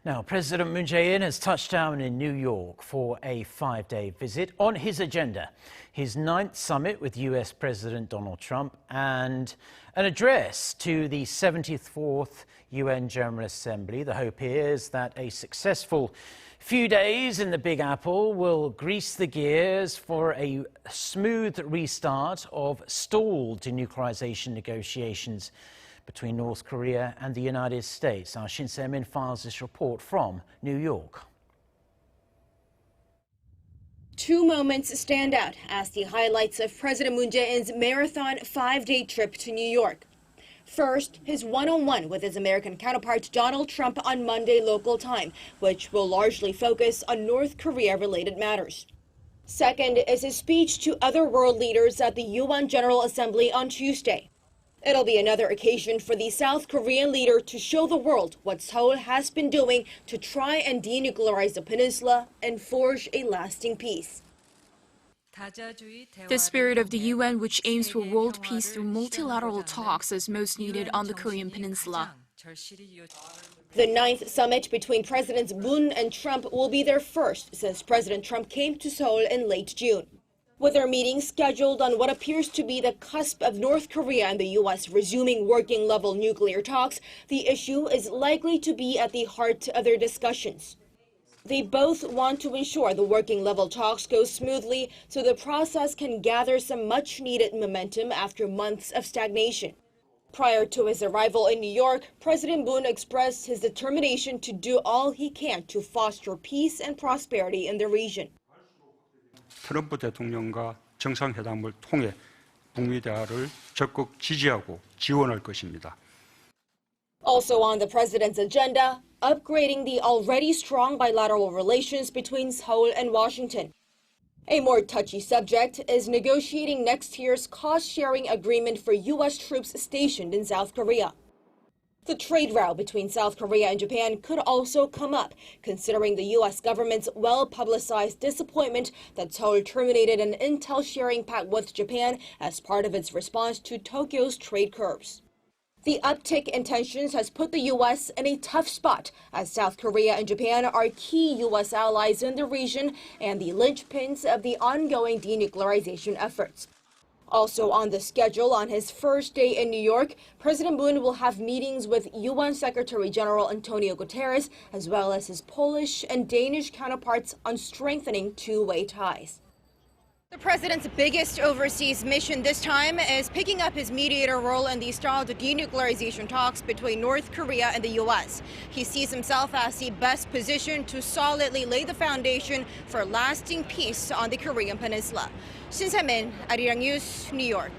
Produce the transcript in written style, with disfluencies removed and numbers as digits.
Now, President Moon Jae-in has touched down in New York for a 5-day visit. On his agenda, his 9th summit with US President Donald Trump and an address to the 74th UN General Assembly. The hope here is that a successful few days in the Big Apple will grease the gears for a smooth restart of stalled denuclearization negotiations between North Korea and the United States. Our Shin Se-min files this report from New York. Two moments stand out as the highlights of President Moon Jae-in's marathon 5-day trip to New York. First, his one-on-one with his American counterpart Donald Trump on Monday local time, which will largely focus on North Korea-related matters. Second is his speech to other world leaders at the UN General Assembly on Tuesday. It'll be another occasion for the South Korean leader to show the world what Seoul has been doing to try and denuclearize the peninsula and forge a lasting peace. The spirit of the UN, which aims for world peace through multilateral talks, is most needed on the Korean peninsula. The 9th summit between Presidents Moon and Trump will be their first since President Trump came to Seoul in late June. With their meetings scheduled on what appears to be the cusp of North Korea and the U.S. resuming working-level nuclear talks, the issue is likely to be at the heart of their discussions. They both want to ensure the working-level talks go smoothly so the process can gather some much-needed momentum after months of stagnation. Prior to his arrival in New York, President Moon expressed his determination to do all he can to foster peace and prosperity in the region. 트럼프 대통령과 정상회담을 통해 북미 대화를 적극 지지하고 지원할 것입니다. Also on the president's agenda, upgrading the already strong bilateral relations between Seoul and Washington. A more touchy subject is negotiating next year's cost-sharing agreement for U.S. troops stationed in South Korea. The trade row between South Korea and Japan could also come up, considering the U.S. government's well-publicized disappointment that Seoul terminated an intel sharing pact with Japan as part of its response to Tokyo's trade curbs. The uptick in tensions has put the U.S. in a tough spot, as South Korea and Japan are key U.S. allies in the region and the linchpins of the ongoing denuclearization efforts. Also on the schedule on his first day in New York, President Moon will have meetings with UN Secretary General Antonio Guterres, as well as his Polish and Danish counterparts on strengthening two-way ties. The president's biggest overseas mission this time is picking up his mediator role in the stalled denuclearization talks between North Korea and the U.S. He sees himself as the best positioned to solidly lay the foundation for lasting peace on the Korean peninsula. Shin Se-min, Arirang News, New York.